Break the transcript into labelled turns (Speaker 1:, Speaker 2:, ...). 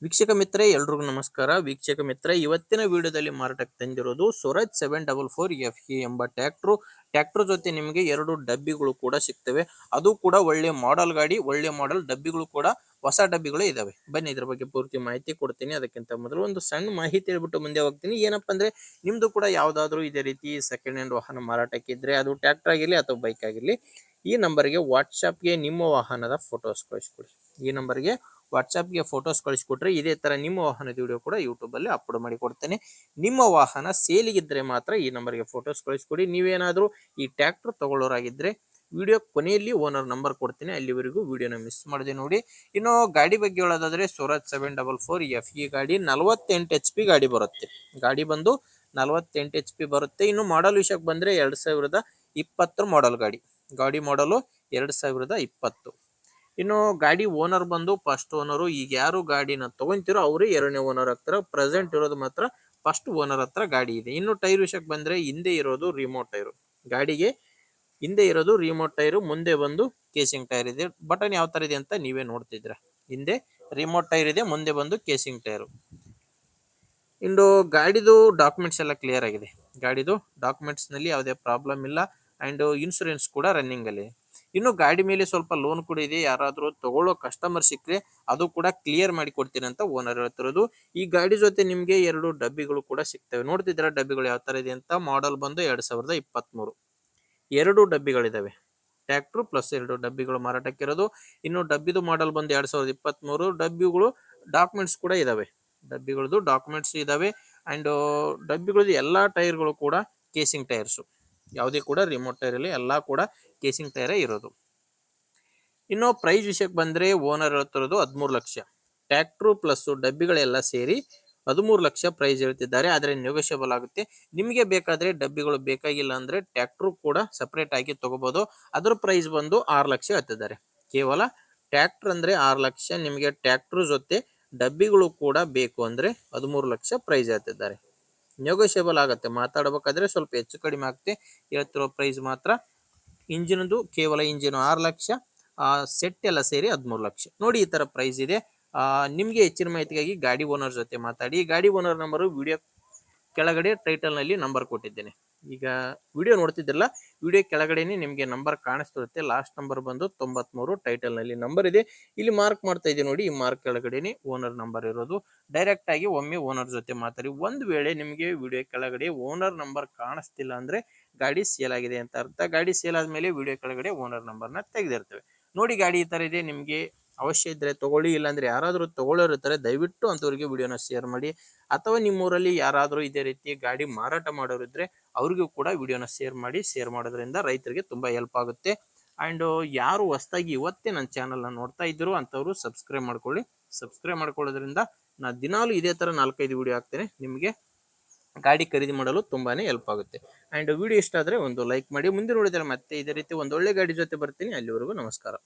Speaker 1: ವೀಕ್ಷಕ ಮಿತ್ರ ಎಲ್ರಿಗೂ ನಮಸ್ಕಾರ. ವೀಕ್ಷಕ ಮಿತ್ರ ಇವತ್ತಿನ ವಿಡಿಯೋದಲ್ಲಿ ಮಾರಾಟಕ್ಕೆ ತಂದಿರೋದು ಸ್ವರಾಜ್ 744 FE ಎಂಬ ಟ್ರ್ಯಾಕ್ಟರ್ ಜೊತೆ ನಿಮಗೆ 2 ಡಬ್ಬಿಗಳು ಕೂಡ ಸಿಗ್ತವೆ. ಅದು ಕೂಡ ಒಳ್ಳೆ ಮಾಡೆಲ್ ಗಾಡಿ, ಒಳ್ಳೆ ಮಾಡೆಲ್ ಡಬ್ಬಿಗಳು ಕೂಡ ಹೊಸ ಡಬ್ಬಿಗಳು ಇದಾವೆ. ಬನ್ನಿ ಇದ್ರ ಬಗ್ಗೆ ಪೂರ್ತಿ ಮಾಹಿತಿ ಕೊಡ್ತೀನಿ. ಅದಕ್ಕಿಂತ ಮೊದಲು ಒಂದು ಸಣ್ಣ ಮಾಹಿತಿ ಹೇಳ್ಬಿಟ್ಟು ಮುಂದೆ ಹೋಗ್ತೀನಿ. ಏನಪ್ಪಾ ಅಂದ್ರೆ ನಿಮ್ದು ಕೂಡ ಯಾವ್ದಾದ್ರು ಇದೇ ರೀತಿ ಸೆಕೆಂಡ್ ಹ್ಯಾಂಡ್ ವಾಹನ ಮಾರಾಟಕ್ಕೆ ಇದ್ರೆ, ಅದು ಟ್ರ್ಯಾಕ್ಟರ್ ಆಗಿರ್ಲಿ ಅಥವಾ ಬೈಕ್ ಆಗಿರ್ಲಿ, ಈ ನಂಬರ್ಗೆ ವಾಟ್ಸ್ಆಪ್ಗೆ ನಿಮ್ಮ ವಾಹನದ ಫೋಟೋಸ್ ಕಳಿಸ್ಕೊಡಿ. ಈ ನಂಬರ್ಗೆ ವಾಟ್ಸ್ಆಪ್ಗೆ ಫೋಟೋಸ್ ಕಳಿಸ್ಕೊಟ್ರೆ ಇದೇ ತರ ನಿಮ್ಮ ವಾಹನದ ವಿಡಿಯೋ ಕೂಡ ಯೂಟ್ಯೂಬ್ ಅಲ್ಲಿ ಅಪ್ಲೋಡ್ ಮಾಡಿ ಕೊಡ್ತೇನೆ. ನಿಮ್ಮ ವಾಹನ ಸೇಲಿಗಿದ್ರೆ ಮಾತ್ರ ಈ ನಂಬರ್ಗೆ ಫೋಟೋಸ್ ಕಳಿಸ್ಕೊಡಿ. ನೀವೇನಾದ್ರೂ ಈ ಟ್ರ್ಯಾಕ್ಟರ್ ತಗೊಳ್ಳೋರಾಗಿದ್ರೆ ವಿಡಿಯೋ ಕೊನೆಯಲ್ಲಿ ಓನರ್ ನಂಬರ್ ಕೊಡ್ತೀನಿ, ಅಲ್ಲಿವರೆಗೂ ವಿಡಿಯೋನ ಮಿಸ್ ಮಾಡದೆ ನೋಡಿ. ಇನ್ನು ಗಾಡಿ ಬಗ್ಗೆ ಹೇಳೋದಾದ್ರೆ ಸ್ವರಾಜ್ 744 FE ಗಾಡಿ 48 HP ಗಾಡಿ ಬರುತ್ತೆ. ಗಾಡಿ ಬಂದು 48 HP ಬರುತ್ತೆ. ಇನ್ನು ಮಾಡಲ್ ವಿಷಯಕ್ಕೆ ಬಂದ್ರೆ 2020 ಮಾಡಲ್ ಗಾಡಿ ಮಾಡಲು 2020. ಇನ್ನು ಗಾಡಿ ಓನರ್ ಬಂದು ಫಸ್ಟ್ ಓನರು. ಈಗ ಯಾರು ಗಾಡಿನ ತಗೊಂತಿರೋ ಅವರೇ ಎರಡನೇ ಓನರ್ ಆಗ್ತಾರೆ. ಪ್ರೆಸೆಂಟ್ ಇರೋದು ಮಾತ್ರ ಫಸ್ಟ್ ಓನರ್ ಹತ್ರ ಗಾಡಿ ಇದೆ. ಇನ್ನು ಟೈರ್ ವಿಷಯಕ್ಕೆ ಬಂದ್ರೆ ಹಿಂದೆ ಇರೋದು ರಿಮೋಟ್ ಟೈರು. ಗಾಡಿಗೆ ಹಿಂದೆ ಇರೋದು ರಿಮೋಟ್ ಟೈರು, ಮುಂದೆ ಬಂದು ಕೇಸಿಂಗ್ ಟೈರ್ ಇದೆ. ಬಟನ್ ಯಾವ ತರ ಇದೆ ಅಂತ ನೀವೇ ನೋಡ್ತಿದ್ರ. ಹಿಂದೆ ರಿಮೋಟ್ ಟೈರ್ ಇದೆ, ಮುಂದೆ ಬಂದು ಕೇಸಿಂಗ್ ಟೈರು. ಇನ್ನು ಗಾಡಿದು ಡಾಕ್ಯುಮೆಂಟ್ಸ್ ಎಲ್ಲ ಕ್ಲಿಯರ್ ಆಗಿದೆ. ಗಾಡಿದು ಡಾಕ್ಯುಮೆಂಟ್ಸ್ ನಲ್ಲಿ ಯಾವುದೇ ಪ್ರಾಬ್ಲಮ್ ಇಲ್ಲ. ಅಂಡ್ ಇನ್ಸೂರೆನ್ಸ್ ಕೂಡ ರನ್ನಿಂಗ್ ಅಲ್ಲಿ. ಇನ್ನು ಗಾಡಿ ಮೇಲೆ ಸ್ವಲ್ಪ ಲೋನ್ ಕೂಡ ಇದೆ. ಯಾರಾದ್ರೂ ತಗೊಳ್ಳೋ ಕಸ್ಟಮರ್ ಸಿಕ್ಕರೆ ಅದು ಕೂಡ ಕ್ಲಿಯರ್ ಮಾಡಿ ಕೊಡ್ತೀನಿ ಅಂತ ಓನರ್ ಹೇಳ್ತಿರೋದು. ಈ ಗಾಡಿ ಜೊತೆ ನಿಮ್ಗೆ 2 ಡಬ್ಬಿಗಳು ಕೂಡ ಸಿಗ್ತವೆ. ನೋಡ್ತಿದ್ರ ಡಬ್ಬಿಗಳು ಯಾವ ತರ ಇದೆ ಅಂತ. ಮಾಡೆಲ್ ಬಂದು 2023. 2 ಡಬ್ಬಿಗಳಿದಾವೆ. ಟ್ರ್ಯಾಕ್ಟರ್ ಪ್ಲಸ್ 2 ಡಬ್ಬಿಗಳು ಮಾರಾಟಕ್ಕಿರೋದು. ಇನ್ನು ಡಬ್ಬಿದು ಮಾಡೆಲ್ ಬಂದು 2023. ಡಬ್ಬಿಗಳು ಡಾಕ್ಯುಮೆಂಟ್ಸ್ ಕೂಡ ಇದಾವೆ. ಡಬ್ಬಿಗಳದ್ದು ಡಾಕ್ಯುಮೆಂಟ್ಸ್ ಇದಾವೆ. ಅಂಡ್ ಡಬ್ಬಿಗಳದ್ದು ಎಲ್ಲಾ ಟೈರ್ಗಳು ಕೂಡ ಕೇಸಿಂಗ್ ಟೈರ್ಸ್. ಯಾವುದೇ ಕೂಡ ರಿಮೋಟ್ ಟೈರ್ ಅಲ್ಲಿ ಎಲ್ಲಾ ಕೂಡ ಕೇಸಿಂಗ್ ಟೈರ್ ಇರೋದು. ಇನ್ನು ಪ್ರೈಸ್ ವಿಷಯಕ್ಕೆ ಬಂದ್ರೆ ಓನರ್ ಹೇಳ್ತಿರೋದು 13 ಲಕ್ಷ. ಟ್ರ್ಯಾಕ್ಟರ್ ಪ್ಲಸ್ ಡಬ್ಬಿಗಳೆಲ್ಲ ಸೇರಿ 13 ಲಕ್ಷ ಪ್ರೈಸ್ ಹೇಳ್ತಿದ್ದಾರೆ. ಆದ್ರೆ ನೆಗೋಷಿಯಬಲ್ ಆಗುತ್ತೆ. ನಿಮಗೆ ಬೇಕಾದ್ರೆ ಡಬ್ಬಿಗಳು ಬೇಕಾಗಿಲ್ಲ ಅಂದ್ರೆ ಟ್ರ್ಯಾಕ್ಟರ್ ಕೂಡ ಸಪರೇಟ್ ಆಗಿ ತಗೋಬಹುದು. ಅದರ ಪ್ರೈಸ್ ಬಂದು 6 ಲಕ್ಷ ಹೇಳ್ತಿದ್ದಾರೆ. ಕೇವಲ ಟ್ರ್ಯಾಕ್ಟರ್ ಅಂದ್ರೆ 6 ಲಕ್ಷ. ನಿಮಗೆ ಟ್ರ್ಯಾಕ್ಟರ್ ಜೊತೆ ಡಬ್ಬಿಗಳು ಕೂಡ ಬೇಕು ಅಂದ್ರೆ 13 ಲಕ್ಷ ಪ್ರೈಸ್ ಹೇಳ್ತಿದ್ದಾರೆ. ನೆಗೋಷಿಯಬಲ್ ಆಗುತ್ತೆ. ಮಾತಾಡಬೇಕಾದ್ರೆ ಸ್ವಲ್ಪ ಹೆಚ್ಚು ಕಡಿಮೆ ಆಗುತ್ತೆ. ಹೇಳ್ತಿರೋ ಪ್ರೈಸ್ ಮಾತ್ರ ಇಂಜಿನ್ದು ಕೇವಲ ಇಂಜಿನ್ 6 ಲಕ್ಷ, ಸೆಟ್ ಎಲ್ಲ ಸೇರಿ 13 ಲಕ್ಷ. ನೋಡಿ ಈ ತರ ಪ್ರೈಸ್ ಇದೆ. ನಿಮ್ಗೆ ಹೆಚ್ಚಿನ ಮಾಹಿತಿಗಾಗಿ ಗಾಡಿ ಓನರ್ ಜೊತೆ ಮಾತಾಡಿ. ಗಾಡಿ ಓನರ್ ನಂಬರ್ ವಿಡಿಯೋ ಕೆಳಗಡೆ ಟೈಟಲ್ ನಲ್ಲಿ ನಂಬರ್ ಕೊಟ್ಟಿದ್ದೇನೆ. ಈಗ ವಿಡಿಯೋ ನೋಡ್ತಿದ್ರಲ್ಲ, ವಿಡಿಯೋ ಕೆಳಗಡೆನೆ ನಿಮಗೆ ನಂಬರ್ ಕಾಣಿಸ್ತಿರುತ್ತೆ. ಲಾಸ್ಟ್ ನಂಬರ್ ಬಂದು 93. ಟೈಟಲ್ ನಲ್ಲಿ ನಂಬರ್ ಇದೆ. ಇಲ್ಲಿ ಮಾರ್ಕ್ ಮಾಡ್ತಾ ಇದೆ ನೋಡಿ. ಈ ಮಾರ್ಕ್ ಕೆಳಗಡೆನೆ ಓನರ್ ನಂಬರ್ ಇರೋದು. ಡೈರೆಕ್ಟ್ ಆಗಿ ಒಮ್ಮೆ ಓನರ್ ಜೊತೆ ಮಾತಾಡಿ. ಒಂದು ವೇಳೆ ನಿಮಗೆ ವಿಡಿಯೋ ಕೆಳಗಡೆ ಓನರ್ ನಂಬರ್ ಕಾಣಿಸ್ತಿಲ್ಲ ಅಂದ್ರೆ ಗಾಡಿ ಸೇಲ್ ಆಗಿದೆ ಅಂತ ಅರ್ಥ. ಗಾಡಿ ಸೇಲ್ ಆದ್ಮೇಲೆ ವಿಡಿಯೋ ಕೆಳಗಡೆ ಓನರ್ ನಂಬರ್ನ ತೆಗೆದಿರ್ತೇವೆ. ನೋಡಿ ಗಾಡಿ ಈ ತರ ಇದೆ. ನಿಮ್ಗೆ ಅವಶ್ಯ ಇದ್ರೆ ತಗೊಳ್ಳಿ. ಇಲ್ಲಾಂದ್ರೆ ಯಾರಾದ್ರೂ ತಗೊಳ್ಳೋರು ಇರ್ತಾರೆ, ದಯವಿಟ್ಟು ಅಂತವರಿಗೆ ವಿಡಿಯೋನ ಶೇರ್ ಮಾಡಿ. ಅಥವಾ ನಿಮ್ಮೂರಲ್ಲಿ ಯಾರಾದ್ರೂ ಇದೇ ರೀತಿ ಗಾಡಿ ಮಾರಾಟ ಮಾಡೋರು ಇದ್ರೆ ಅವ್ರಿಗೂ ಕೂಡ ವಿಡಿಯೋನ ಶೇರ್ ಮಾಡಿ. ಶೇರ್ ಮಾಡೋದ್ರಿಂದ ರೈತರಿಗೆ ತುಂಬಾ ಹೆಲ್ಪ್ ಆಗುತ್ತೆ. ಅಂಡ್ ಯಾರು ಹೊಸದಾಗಿ ಇವತ್ತೇ ನನ್ನ ಚಾನಲ್ನ ನೋಡ್ತಾ ಇದ್ರು ಅಂತವ್ರು ಸಬ್ಸ್ಕ್ರೈಬ್ ಮಾಡ್ಕೊಳ್ಳಿ. ಸಬ್ಸ್ಕ್ರೈಬ್ ಮಾಡ್ಕೊಳ್ಳೋದ್ರಿಂದ ನಾ ದಿನಾಲು ಇದೇ ತರ 4-5 ವಿಡಿಯೋ ಹಾಕ್ತೇನೆ. ನಿಮಗೆ ಗಾಡಿ ಖರೀದಿ ಮಾಡಲು ತುಂಬಾನೇ ಹೆಲ್ಪ್ ಆಗುತ್ತೆ. ಅಂಡ್ ವಿಡಿಯೋ ಇಷ್ಟ ಆದ್ರೆ ಒಂದು ಲೈಕ್ ಮಾಡಿ. ಮುಂದೆ ನೋಡಿದ್ರೆ ಮತ್ತೆ ಇದೇ ರೀತಿ ಒಂದೊಳ್ಳೆ ಗಾಡಿ ಜೊತೆ ಬರ್ತೀನಿ. ಅಲ್ಲಿವರೆಗೂ ನಮಸ್ಕಾರ.